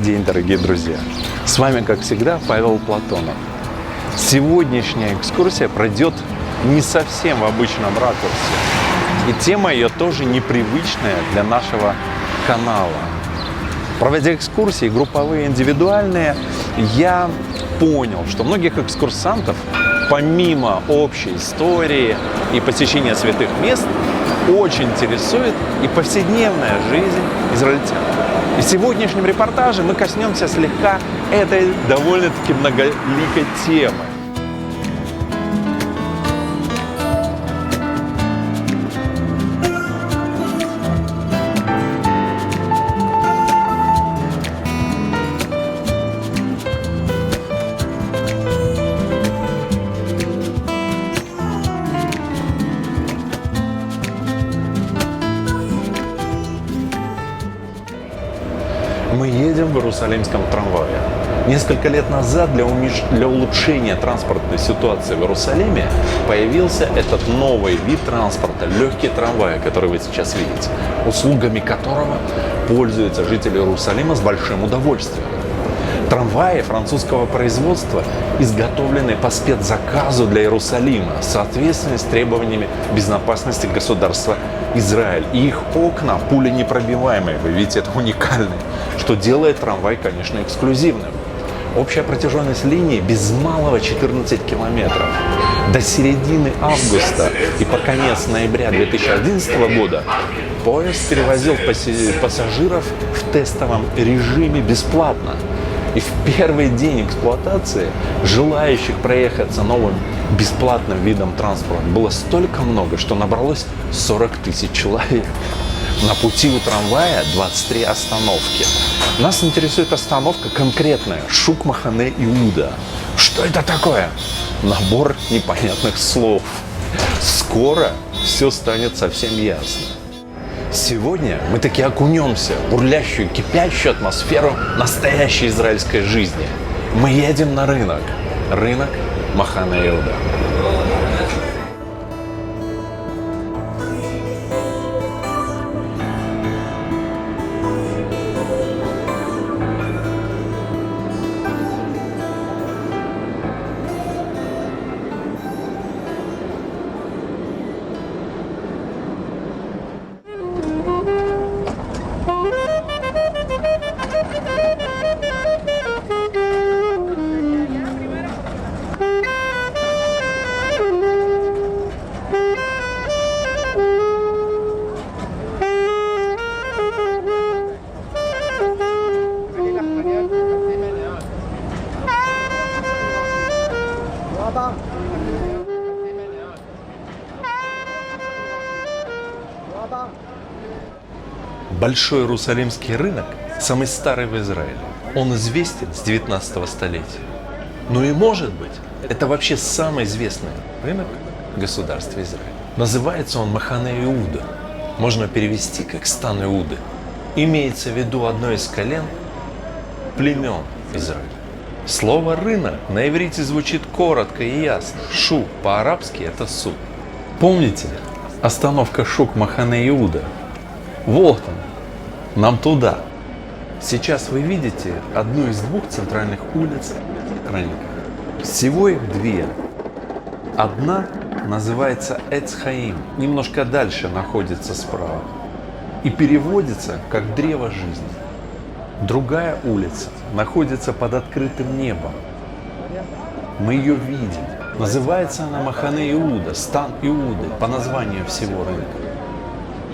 день, дорогие друзья! С вами, как всегда, Павел Платонов. Сегодняшняя экскурсия пройдет не совсем в обычном ракурсе. И тема ее тоже непривычная для нашего канала. Проводя экскурсии, групповые, индивидуальные, я понял, что многих экскурсантов, помимо общей истории и посещения святых мест, очень интересует и повседневная жизнь израильтян. И в сегодняшнем репортаже мы коснемся слегка этой довольно-таки многоликой темы. Мы едем в Иерусалимском трамвае. Несколько лет назад для улучшения транспортной ситуации в Иерусалиме появился этот новый вид транспорта, легкий трамвай, который вы сейчас видите, услугами которого пользуются жители Иерусалима с большим удовольствием. Трамваи французского производства изготовлены по спецзаказу для Иерусалима в соответствии с требованиями безопасности государства Израиль. И их окна пуленепробиваемые. Вы видите, это уникально, что делает трамвай, конечно, эксклюзивным. Общая протяженность линии без малого 14 километров. До середины августа и по конец ноября 2011 года поезд перевозил пассажиров в тестовом режиме бесплатно. И в первый день эксплуатации желающих проехаться новым бесплатным видом транспорта было столько много, что набралось 40 тысяч человек. На пути у трамвая 23 остановки. Нас интересует остановка конкретная – Шук Махане Иуда. Что это такое? Набор непонятных слов. Скоро все станет совсем ясно. Сегодня мы таки окунемся в бурлящую, кипящую атмосферу настоящей израильской жизни. Мы едем на рынок. Рынок Махане Иуда. Большой Иерусалимский рынок самый старый в Израиле. Он известен с 19 столетия. Ну и может быть, это вообще самый известный рынок в государстве Израиль. Называется он Махане Иуда. Можно перевести как стан Иуды. Имеется в виду одно из колен племен Израиля. Слово «рынок» на иврите звучит коротко и ясно. Шук по-арабски это суд. Помните остановка Шук Махане Иуда? Вот он, нам туда. Сейчас вы видите одну из двух центральных улиц рынка. Всего их две. Одна называется Эц-Хаим, немножко дальше находится справа. И переводится как «древо жизни». Другая улица находится под открытым небом. Мы ее видим. Называется она Махане Иуда, стан Иуды, по названию всего рынка.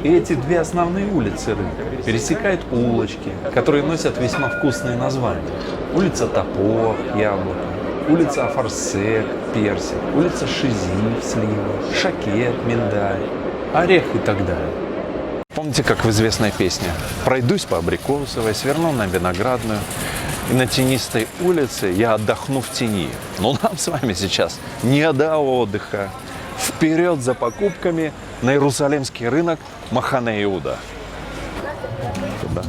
И эти две основные улицы рынка пересекают улочки, которые носят весьма вкусные названия. Улица Тапор, яблоко, улица Афарсек, персик, улица Шизив, слива, Шакет, миндаль, орех и так далее. Помните, как в известной песне? Пройдусь по Абрикосовой, сверну на Виноградную, и на тенистой улице я отдохну в тени. Но нам с вами сейчас не до отдыха. Вперед за покупками на Иерусалимский рынок Махане Иуда. Туда.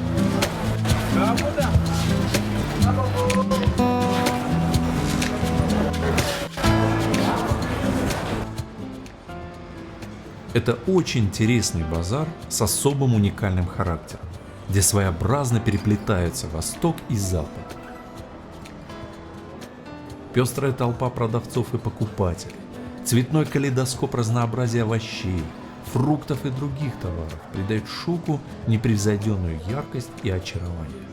Это очень интересный базар с особым уникальным характером. где своеобразно переплетаются Восток и Запад. Пестрая толпа продавцов и покупателей, цветной калейдоскоп разнообразия овощей, фруктов и других товаров придают Шуку непревзойденную яркость и очарование.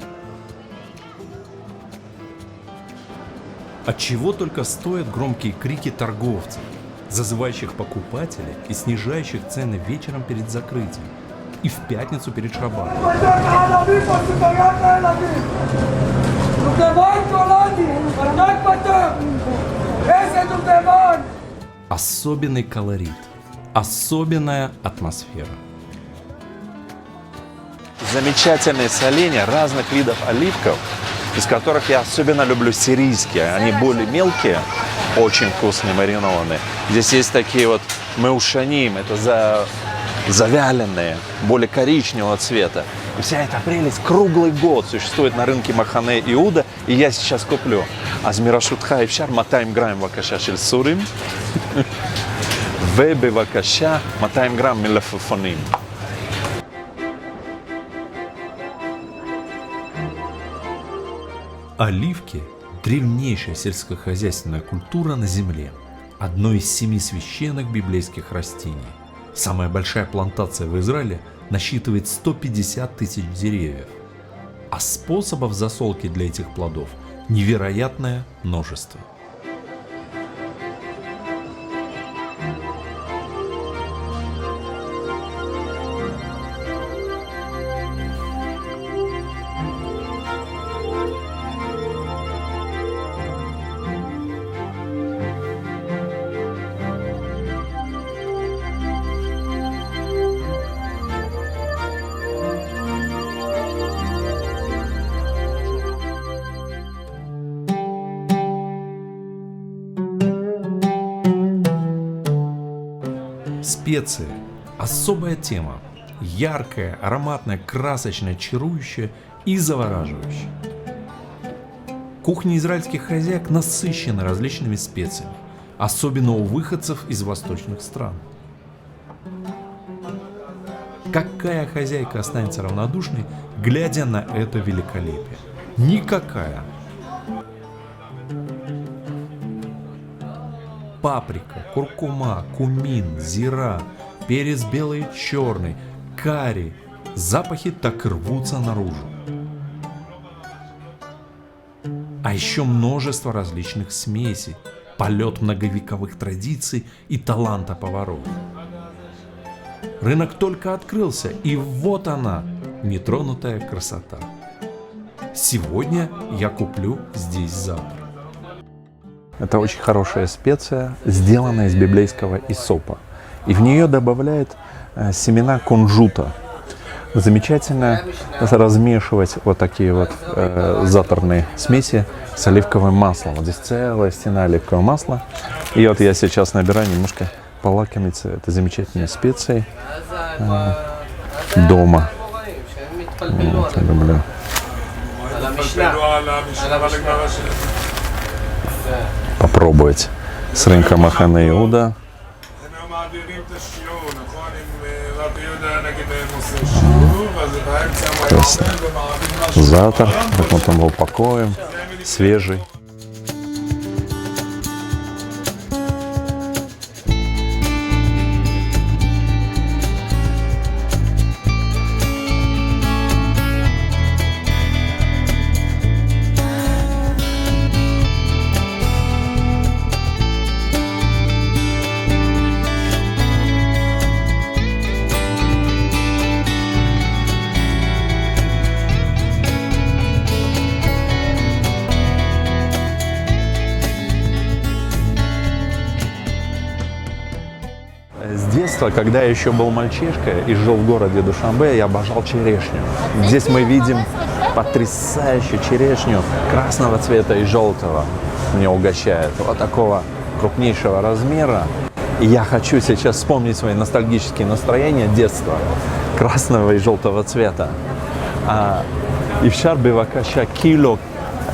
Отчего только стоят громкие крики торговцев, зазывающих покупателей и снижающих цены вечером перед закрытием и в пятницу перед шаббатом. Особенный колорит, особенная атмосфера. Замечательные соленья разных видов оливков, из которых я особенно люблю сирийские. Они более мелкие, очень вкусные, маринованные. Здесь есть такие вот меушаним, это завяленные, более коричневого цвета. И вся эта прелесть круглый год существует на рынке Махане Иуда, и я сейчас куплю. Азмирашутха Ифшар 200 грамм вакаша шель сурим, ובבקשה 200 גרם מלפפונים. Оливки – древнейшая сельскохозяйственная культура на земле, одно из 7 священных библейских растений. Самая большая плантация в Израиле насчитывает 150 тысяч деревьев, а способов засолки для этих плодов невероятное множество. Специи – особая тема, яркая, ароматная, красочная, чарующая и завораживающая. Кухня израильских хозяек насыщена различными специями, особенно у выходцев из восточных стран. Какая хозяйка останется равнодушной, глядя на это великолепие? Никакая. Паприка, куркума, кумин, зира, перец белый и черный, карри. Запахи так и рвутся наружу. А еще множество различных смесей, полет многовековых традиций и таланта поваров. Рынок только открылся, и вот она, нетронутая красота. Сегодня я куплю здесь завтрак. Это очень хорошая специя, сделанная из библейского исопа. И в нее добавляют семена кунжута. Замечательно размешивать вот такие вот заторные смеси с оливковым маслом. Вот здесь целая стена оливкового масла. И вот я сейчас набираю немножко полакомиться этой замечательной специей дома. Вот, я люблю. Попробовать с рынка Махане Иуда. Вкусно. Завтра, как мы там упакуем, свежий. С детства, когда я еще был мальчишкой и жил в городе Душанбе, я обожал черешню. Здесь мы видим потрясающую черешню красного цвета и желтого. Меня угощает вот такого крупнейшего размера. И я хочу сейчас вспомнить свои ностальгические настроения детства красного и желтого цвета. Ифшар бевакаша кило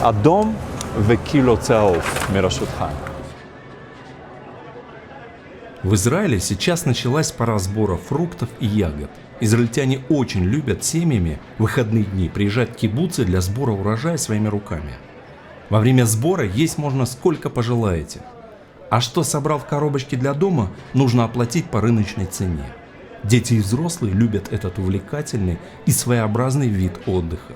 адом в кило цеоф мирашутха. В Израиле сейчас началась пора сбора фруктов и ягод. Израильтяне очень любят семьями в выходные дни приезжать в кибуцы для сбора урожая своими руками. Во время сбора есть можно сколько пожелаете. А что собрал в коробочке для дома, нужно оплатить по рыночной цене. Дети и взрослые любят этот увлекательный и своеобразный вид отдыха.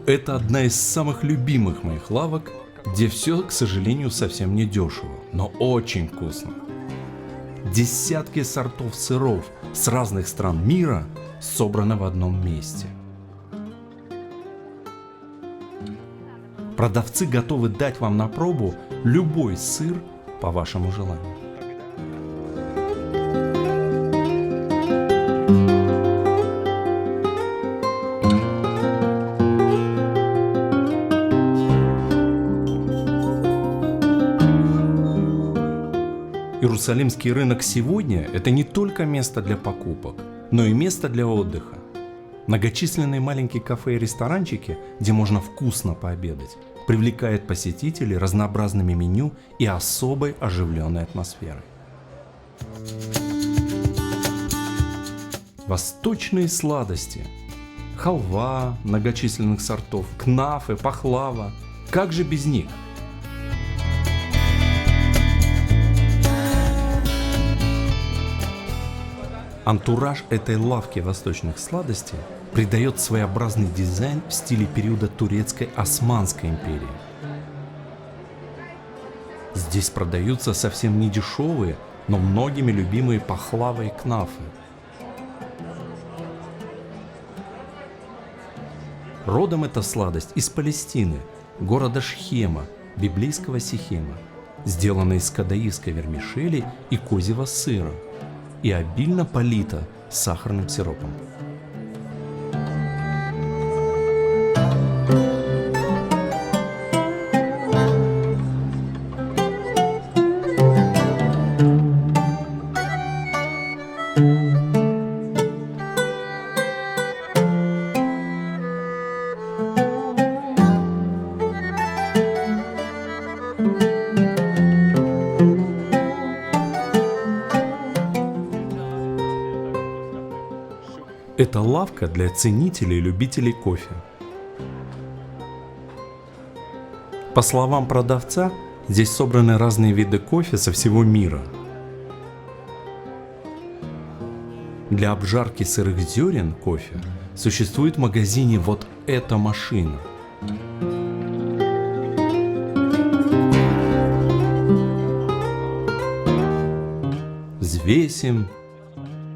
Это одна из самых любимых моих лавок, где все, к сожалению, совсем не дешево, но очень вкусно. Десятки сортов сыров с разных стран мира собраны в одном месте. Продавцы готовы дать вам на пробу любой сыр по вашему желанию. Иерусалимский рынок сегодня – это не только место для покупок, но и место для отдыха. Многочисленные маленькие кафе и ресторанчики, где можно вкусно пообедать, привлекают посетителей разнообразными меню и особой оживленной атмосферой. Восточные сладости – халва многочисленных сортов, кнафе, пахлава – как же без них? Антураж этой лавки восточных сладостей придает своеобразный дизайн в стиле периода турецкой Османской империи. Здесь продаются совсем не дешевые, но многими любимые пахлава и кнафы. Родом эта сладость из Палестины, города Шхема, библейского Сихема, сделана из кадаивской вермишели и козьего сыра и обильно полита сахарным сиропом. Это лавка для ценителей и любителей кофе. По словам продавца, здесь собраны разные виды кофе со всего мира. Для обжарки сырых зерен кофе существует в магазине вот эта машина. Взвесим,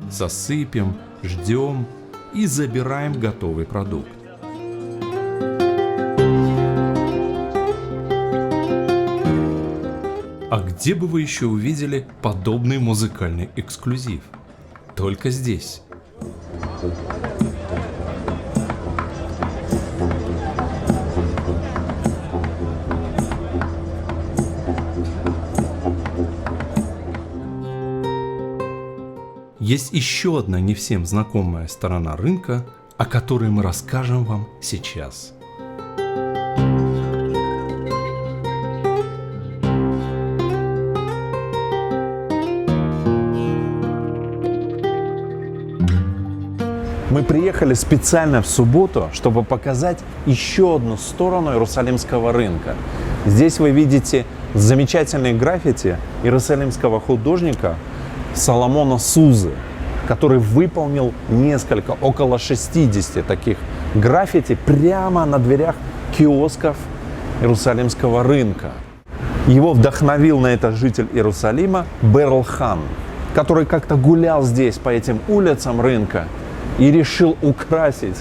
засыпем, ждем и забираем готовый продукт. А где бы вы еще увидели подобный музыкальный эксклюзив? Только здесь. Есть еще одна не всем знакомая сторона рынка, о которой мы расскажем вам сейчас. Мы приехали специально в субботу, чтобы показать еще одну сторону Иерусалимского рынка. Здесь вы видите замечательные граффити иерусалимского художника Соломона Сузы, который выполнил около 60 таких граффити прямо на дверях киосков Иерусалимского рынка. Его вдохновил на это житель Иерусалима Берл Хан, который как-то гулял здесь по этим улицам рынка и решил украсить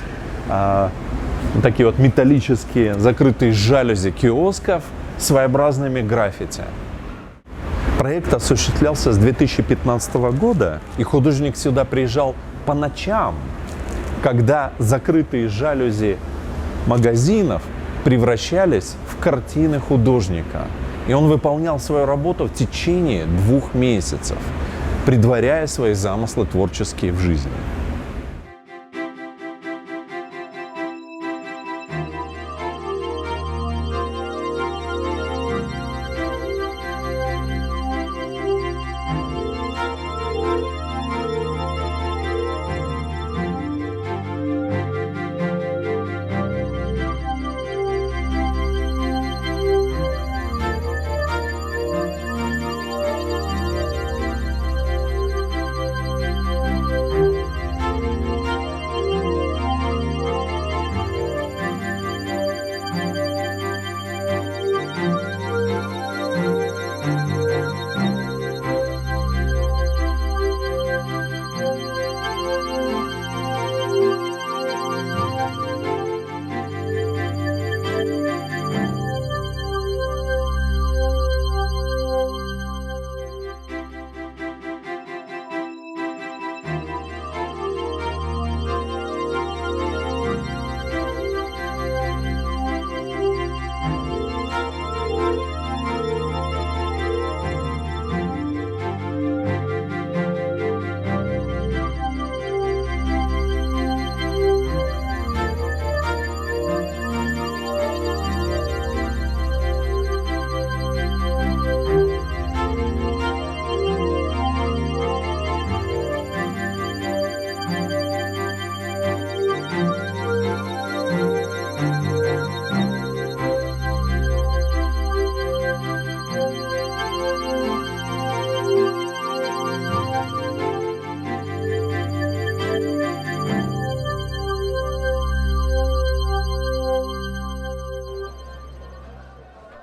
такие вот металлические закрытые жалюзи киосков своеобразными граффити. Проект осуществлялся с 2015 года, и художник сюда приезжал по ночам, когда закрытые жалюзи магазинов превращались в картины художника. И он выполнял свою работу в течение 2 месяцев, предваряя свои замыслы творческие в жизни.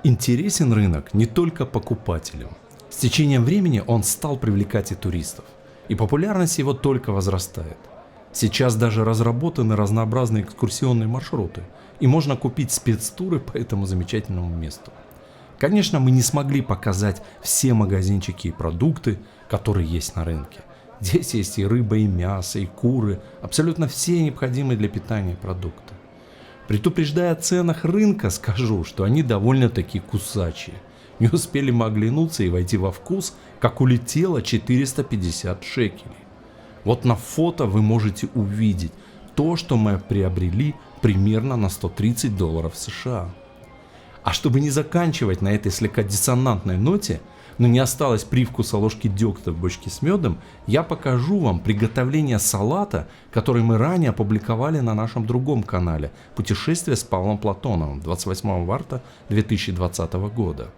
Интересен рынок не только покупателям. С течением времени он стал привлекать и туристов. И популярность его только возрастает. Сейчас даже разработаны разнообразные экскурсионные маршруты, и можно купить спецтуры по этому замечательному месту. Конечно, мы не смогли показать все магазинчики и продукты, которые есть на рынке. Здесь есть и рыба, и мясо, и куры, абсолютно все необходимые для питания продукты. Предупреждая о ценах рынка, скажу, что они довольно-таки кусачие. Не успели мы оглянуться и войти во вкус, как улетело 450 шекелей. Вот на фото вы можете увидеть то, что мы приобрели примерно на $130 США. А чтобы не заканчивать на этой слегка диссонантной ноте, но не осталось привкуса ложки дегтя в бочке с медом, я покажу вам приготовление салата, который мы ранее опубликовали на нашем другом канале «Путешествие с Павлом Платоновым» 28 марта 2020 года.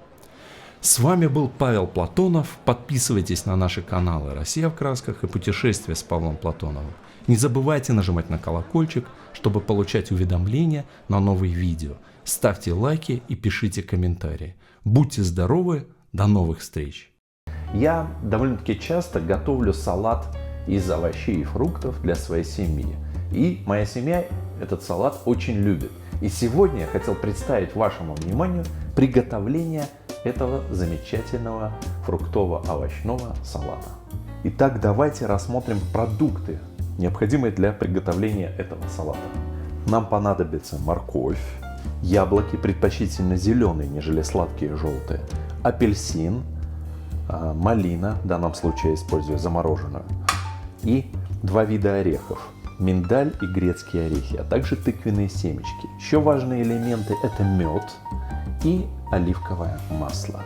С вами был Павел Платонов. Подписывайтесь на наши каналы «Россия в красках» и «Путешествие с Павлом Платоновым». Не забывайте нажимать на колокольчик, чтобы получать уведомления на новые видео. Ставьте лайки и пишите комментарии. Будьте здоровы! До новых встреч! Я довольно-таки часто готовлю салат из овощей и фруктов для своей семьи. И моя семья этот салат очень любит. И сегодня я хотел представить вашему вниманию приготовление этого замечательного фруктово-овощного салата. Итак, давайте рассмотрим продукты, необходимые для приготовления этого салата. Нам понадобится морковь, яблоки, предпочтительно зеленые, нежели сладкие желтые, апельсин, малина, в данном случае я использую замороженную, и 2 вида орехов, миндаль и грецкие орехи, а также тыквенные семечки. Еще важные элементы — это мед и оливковое масло.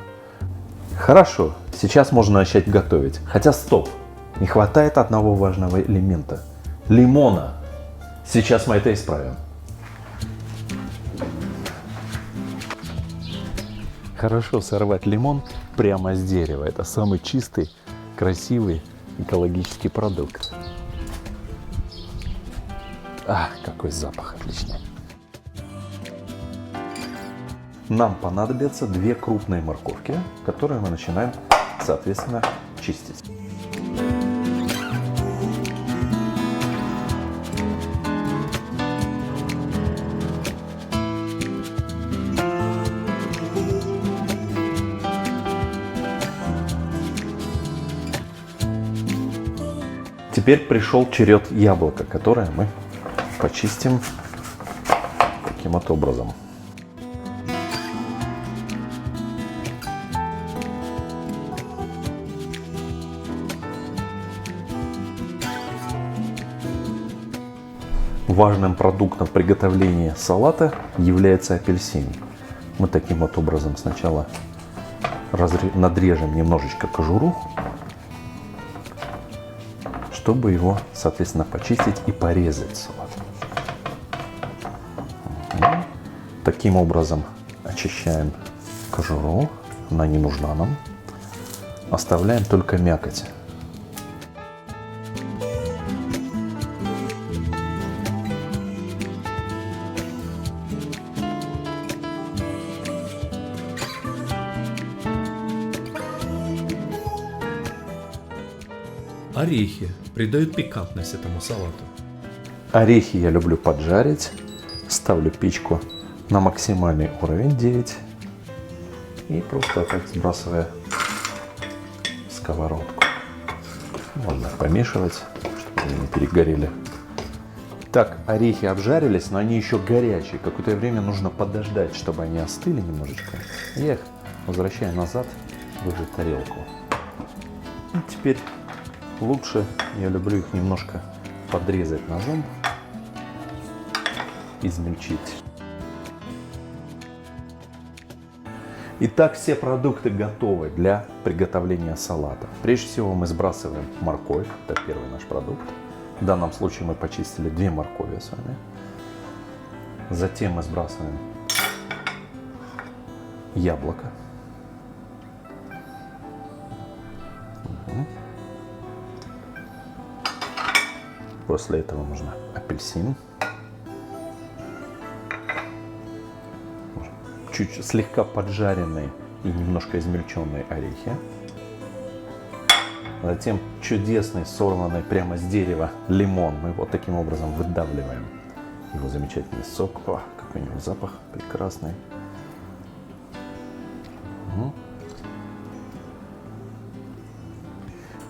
Хорошо, сейчас можно начать готовить. Хотя стоп, не хватает одного важного элемента — лимона. Сейчас мы это исправим. Хорошо сорвать лимон прямо с дерева. Это самый чистый, красивый, экологический продукт. Ах, какой запах отличный. Нам понадобятся 2 крупные морковки, которые мы начинаем, соответственно, чистить. Теперь пришел черед яблока, которое мы почистим таким вот образом. важным продуктом в приготовлении салата является апельсин. Мы таким вот образом сначала надрежем немножечко кожуру, чтобы его, соответственно, почистить и порезать салат. Таким образом очищаем кожуру, она не нужна нам. Оставляем только мякоть. Орехи придают пикантность этому салату. Орехи я люблю поджарить. Ставлю печку на максимальный уровень 9 и просто так сбрасывая в сковородку. Можно помешивать, чтобы они не перегорели. Так, орехи обжарились, но они еще горячие. Какое-то время нужно подождать, чтобы они остыли немножечко. Я их возвращаю назад в эту тарелку. И теперь лучше, я люблю их немножко подрезать ножом, измельчить. Итак, все продукты готовы для приготовления салата. Прежде всего мы сбрасываем морковь, это первый наш продукт. В данном случае мы почистили 2 моркови с вами. Затем мы сбрасываем яблоко. После этого нужно апельсин. Чуть слегка поджаренные и немножко измельченные орехи. Затем чудесный, сорванный прямо с дерева лимон. Мы вот таким образом выдавливаем его замечательный сок. О, какой у него запах прекрасный.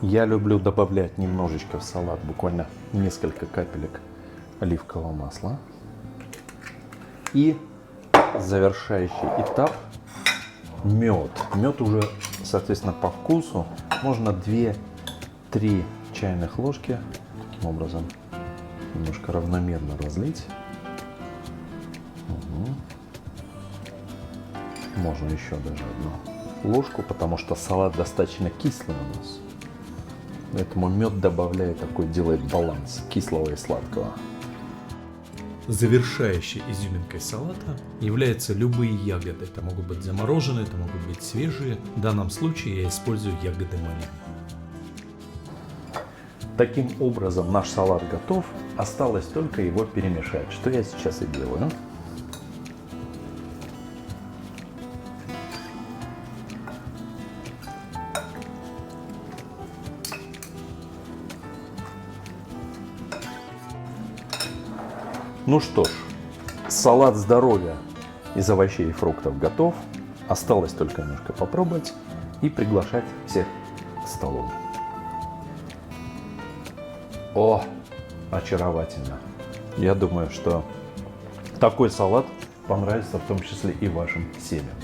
Я люблю добавлять немножечко в салат, буквально несколько капелек оливкового масла. И завершающий этап — мед. Мед уже, соответственно, по вкусу. Можно 2-3 чайных ложки таким образом немножко равномерно разлить. Можно еще даже 1 ложку, потому что салат достаточно кислый у нас. Поэтому мед добавляет такой, делает баланс кислого и сладкого. Завершающей изюминкой салата являются любые ягоды. Это могут быть замороженные, это могут быть свежие. В данном случае я использую ягоды малины. Таким образом наш салат готов. Осталось только его перемешать, что я сейчас и делаю. Ну что ж, салат здоровья из овощей и фруктов готов. Осталось только немножко попробовать и приглашать всех к столу. О, очаровательно! Я думаю, что такой салат понравится в том числе и вашим семьям.